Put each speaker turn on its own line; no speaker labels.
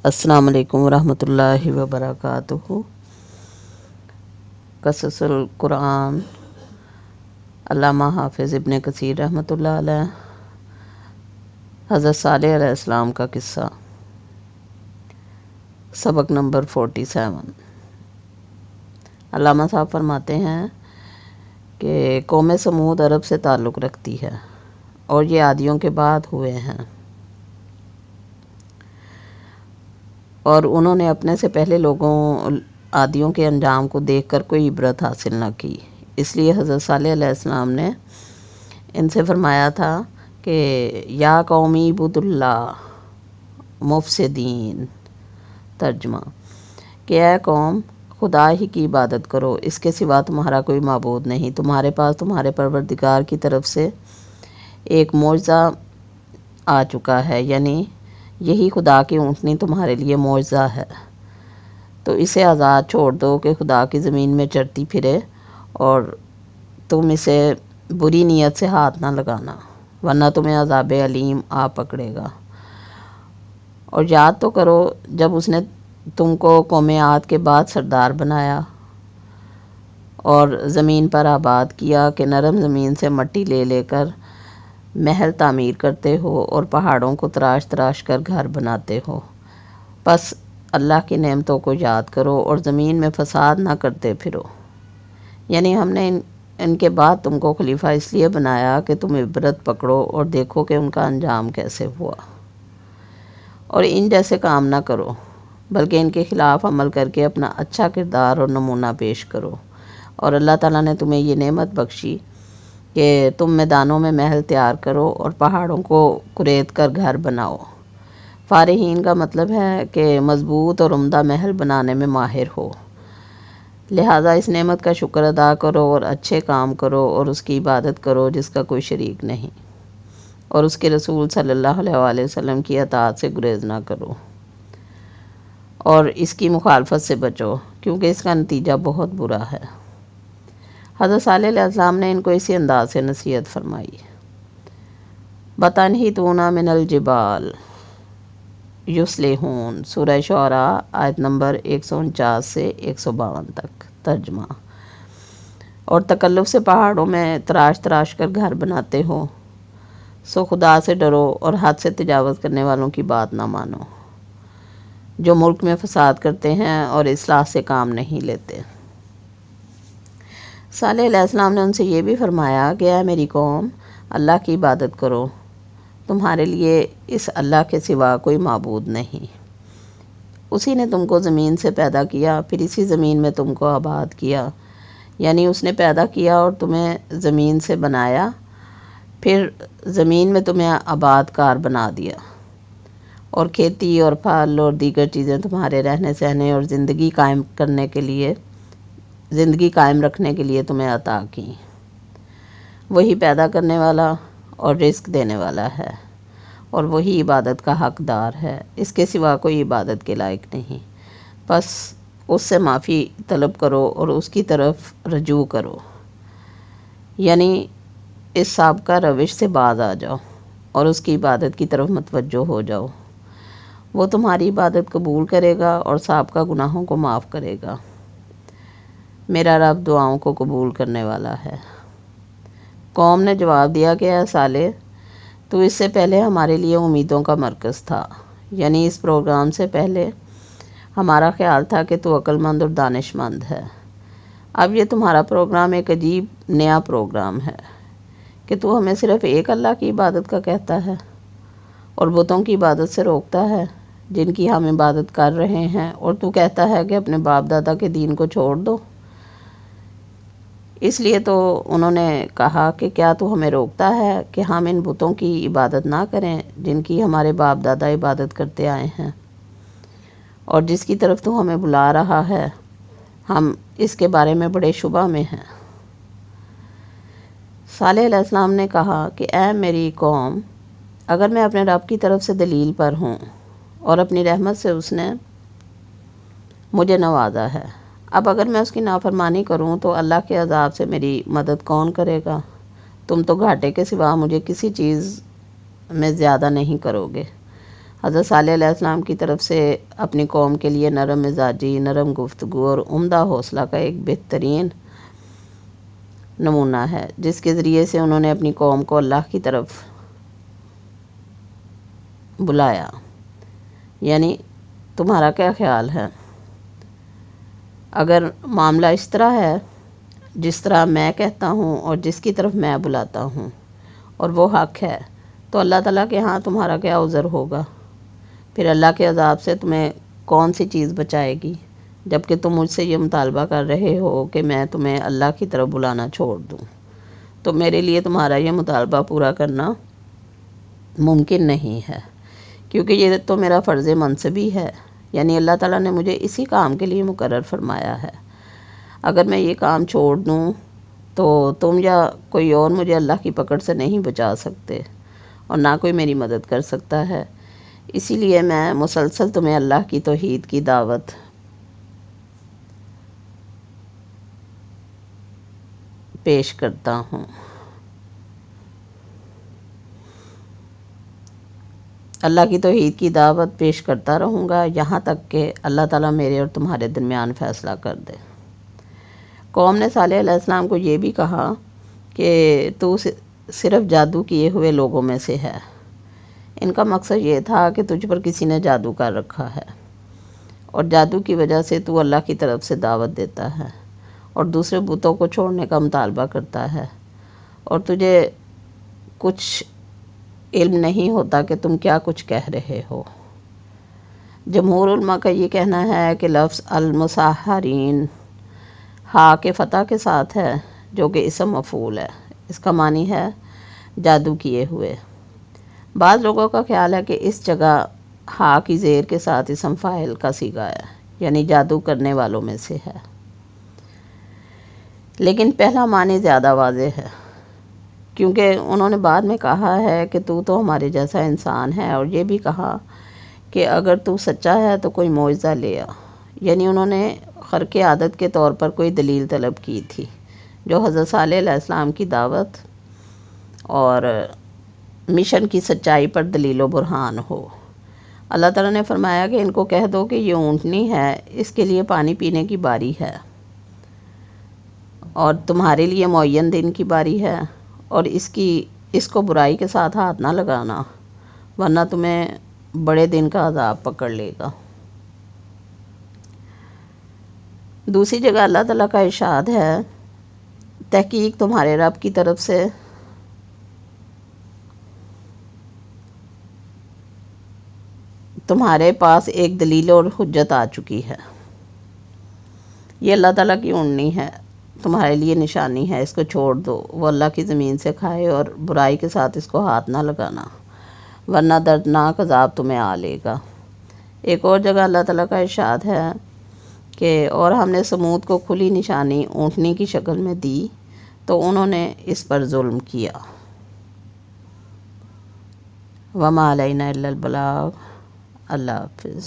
السلام علیکم ورحمۃ اللہ وبرکاتہ۔ قصص القرآن، علامہ حافظ ابن کثیر رحمۃ اللہ علیہ۔ حضرت صالح علیہ السلام کا قصہ، سبق نمبر 47۔ علامہ صاحب فرماتے ہیں کہ قوم سمود عرب سے تعلق رکھتی ہے اور یہ عادیوں کے بعد ہوئے ہیں، اور انہوں نے اپنے سے پہلے لوگوں عادیوں کے انجام کو دیکھ کر کوئی عبرت حاصل نہ کی۔ اس لیے حضرت صالح علیہ السلام نے ان سے فرمایا تھا کہ یا قومی عبد اللہ مفسدین، ترجمہ کہ اے قوم، خدا ہی کی عبادت کرو، اس کے سوا تمہارا کوئی معبود نہیں۔ تمہارے پاس تمہارے پروردگار کی طرف سے ایک معجزہ آ چکا ہے، یعنی یہی خدا کی اونٹنی تمہارے لیے معجزہ ہے، تو اسے آزاد چھوڑ دو کہ خدا کی زمین میں چرتی پھرے، اور تم اسے بری نیت سے ہاتھ نہ لگانا، ورنہ تمہیں عذاب علیم آ پکڑے گا۔ اور یاد تو کرو جب اس نے تم کو قوم عاد کے بعد سردار بنایا اور زمین پر آباد کیا کہ نرم زمین سے مٹی لے لے کر محل تعمیر کرتے ہو اور پہاڑوں کو تراش تراش کر گھر بناتے ہو۔ بس اللہ کی نعمتوں کو یاد کرو اور زمین میں فساد نہ کرتے پھرو، یعنی ہم نے ان کے بعد تم کو خلیفہ اس لیے بنایا کہ تم عبرت پکڑو اور دیکھو کہ ان کا انجام کیسے ہوا، اور ان جیسے کام نہ کرو بلکہ ان کے خلاف عمل کر کے اپنا اچھا کردار اور نمونہ پیش کرو۔ اور اللہ تعالیٰ نے تمہیں یہ نعمت بخشی کہ تم میدانوں میں محل تیار کرو اور پہاڑوں کو کریت کر گھر بناؤ۔ فارحین کا مطلب ہے کہ مضبوط اور عمدہ محل بنانے میں ماہر ہو، لہٰذا اس نعمت کا شکر ادا کرو اور اچھے کام کرو اور اس کی عبادت کرو جس کا کوئی شریک نہیں، اور اس کے رسول صلی اللہ علیہ وآلہ وسلم کی اطاعت سے گریز نہ کرو اور اس کی مخالفت سے بچو، کیونکہ اس کا نتیجہ بہت برا ہے۔ حضرت صالح علیہ السلام نے ان کو اسی انداز سے نصیحت فرمائی۔ بَتَنْحِتُونَ مِنَ الْجِبَالِ یُصْلِحُونَ، سورہ شعراء آیت نمبر 149 سے 152 تک، ترجمہ اور تکلف سے پہاڑوں میں تراش تراش کر گھر بناتے ہو، سو خدا سے ڈرو اور حد سے تجاوز کرنے والوں کی بات نہ مانو، جو ملک میں فساد کرتے ہیں اور اصلاح سے کام نہیں لیتے۔ صالح علیہ السلام نے ان سے یہ بھی فرمایا کہ اے میری قوم، اللہ کی عبادت کرو، تمہارے لیے اس اللہ کے سوا کوئی معبود نہیں۔ اسی نے تم کو زمین سے پیدا کیا، پھر اسی زمین میں تم کو آباد کیا، یعنی اس نے پیدا کیا اور تمہیں زمین سے بنایا، پھر زمین میں تمہیں آباد کار بنا دیا، اور کھیتی اور پھل اور دیگر چیزیں تمہارے رہنے سہنے اور زندگی قائم رکھنے کے لیے تمہیں عطا کی۔ وہی پیدا کرنے والا اور رزق دینے والا ہے، اور وہی عبادت کا حقدار ہے، اس کے سوا کوئی عبادت کے لائق نہیں۔ بس اس سے معافی طلب کرو اور اس کی طرف رجوع کرو، یعنی اس سابقہ روش سے باز آ جاؤ اور اس کی عبادت کی طرف متوجہ ہو جاؤ۔ وہ تمہاری عبادت قبول کرے گا اور سابقہ گناہوں کو معاف کرے گا۔ میرا رب دعاؤں کو قبول کرنے والا ہے۔ قوم نے جواب دیا کہ اے صالح، تو اس سے پہلے ہمارے لیے امیدوں کا مرکز تھا، یعنی اس پروگرام سے پہلے ہمارا خیال تھا کہ تو عقل مند اور دانش مند ہے۔ اب یہ تمہارا پروگرام ایک عجیب نیا پروگرام ہے کہ تو ہمیں صرف ایک اللہ کی عبادت کا کہتا ہے اور بتوں کی عبادت سے روکتا ہے جن کی ہم عبادت کر رہے ہیں، اور تو کہتا ہے کہ اپنے باپ دادا کے دین کو چھوڑ دو۔ اس لیے تو انہوں نے کہا کہ کیا تو ہمیں روکتا ہے کہ ہم ان بتوں کی عبادت نہ کریں جن کی ہمارے باپ دادا عبادت کرتے آئے ہیں، اور جس کی طرف تو ہمیں بلا رہا ہے ہم اس کے بارے میں بڑے شبہ میں ہیں۔ صالح علیہ السلام نے کہا کہ اے میری قوم، اگر میں اپنے رب کی طرف سے دلیل پر ہوں اور اپنی رحمت سے اس نے مجھے نوازا ہے، اب اگر میں اس کی نافرمانی کروں تو اللہ کے عذاب سے میری مدد کون کرے گا؟ تم تو گھاٹے کے سوا مجھے کسی چیز میں زیادہ نہیں کرو گے، حضرت صالح علیہ السلام کی طرف سے اپنی قوم کے لیے نرم مزاجی، نرم گفتگو اور عمدہ حوصلہ کا ایک بہترین نمونہ ہے، جس کے ذریعے سے انہوں نے اپنی قوم کو اللہ کی طرف بلایا۔ یعنی تمہارا کیا خیال ہے؟ اگر معاملہ اس طرح ہے جس طرح میں کہتا ہوں اور جس کی طرف میں بلاتا ہوں اور وہ حق ہے، تو اللہ تعالیٰ کے ہاں تمہارا کیا عذر ہوگا؟ پھر اللہ کے عذاب سے تمہیں کون سی چیز بچائے گی، جبکہ تم مجھ سے یہ مطالبہ کر رہے ہو کہ میں تمہیں اللہ کی طرف بلانا چھوڑ دوں۔ تو میرے لیے تمہارا یہ مطالبہ پورا کرنا ممکن نہیں ہے، کیونکہ یہ تو میرا فرض منصبی ہے، یعنی اللہ تعالیٰ نے مجھے اسی کام کے لیے مقرر فرمایا ہے۔ اگر میں یہ کام چھوڑ دوں تو تم یا کوئی اور مجھے اللہ کی پکڑ سے نہیں بچا سکتے، اور نہ کوئی میری مدد کر سکتا ہے۔ اسی لیے میں مسلسل تمہیں اللہ کی توحید کی دعوت پیش کرتا ہوں۔ اللہ کی توحید کی دعوت پیش کرتا رہوں گا یہاں تک کہ اللہ تعالیٰ میرے اور تمہارے درمیان فیصلہ کر دے۔ قوم نے صالح علیہ السلام کو یہ بھی کہا کہ تو صرف جادو کیے ہوئے لوگوں میں سے ہے۔ ان کا مقصد یہ تھا کہ تجھ پر کسی نے جادو کر رکھا ہے، اور جادو کی وجہ سے تو اللہ کی طرف سے دعوت دیتا ہے اور دوسرے بتوں کو چھوڑنے کا مطالبہ کرتا ہے، اور تجھے کچھ علم نہیں ہوتا کہ تم کیا کچھ کہہ رہے ہو۔ جمہور علماء کا یہ کہنا ہے کہ لفظ المسحرین ہا کے فتح کے ساتھ ہے، جو کہ اسم مفعول ہے۔ اس کا معنی ہے جادو کیے ہوئے۔ بعض لوگوں کا خیال ہے کہ اس جگہ ہا کی زیر کے ساتھ اسم فاعل کا صیغہ ہے، یعنی جادو کرنے والوں میں سے ہے، لیکن پہلا معنی زیادہ واضح ہے، کیونکہ انہوں نے بعد میں کہا ہے کہ تو ہمارے جیسا انسان ہے، اور یہ بھی کہا کہ اگر تو سچا ہے تو کوئی معجزہ لے آ۔ یعنی انہوں نے خرق عادت کے طور پر کوئی دلیل طلب کی تھی جو حضرت صالح علیہ السلام کی دعوت اور مشن کی سچائی پر دلیل و برہان ہو۔ اللہ تعالیٰ نے فرمایا کہ ان کو کہہ دو کہ یہ اونٹنی ہے، اس کے لیے پانی پینے کی باری ہے، اور تمہارے لیے معین دن کی باری ہے، اور اس کو برائی کے ساتھ ہاتھ نہ لگانا، ورنہ تمہیں بڑے دن کا عذاب پکڑ لے گا۔ دوسری جگہ اللہ تعالیٰ کا ارشاد ہے، تحقیق تمہارے رب کی طرف سے تمہارے پاس ایک دلیل اور حجت آ چکی ہے۔ یہ اللہ تعالیٰ کی اونٹنی ہے، تمہارے لیے نشانی ہے، اس کو چھوڑ دو، وہ اللہ کی زمین سے کھائے، اور برائی کے ساتھ اس کو ہاتھ نہ لگانا، ورنہ دردناک عذاب تمہیں آ لے گا۔ ایک اور جگہ اللہ تعالیٰ کا ارشاد ہے کہ اور ہم نے سمود کو کھلی نشانی اونٹنی کی شکل میں دی تو انہوں نے اس پر ظلم کیا۔ وما علینا الا البلاغ۔ اللہ حافظ۔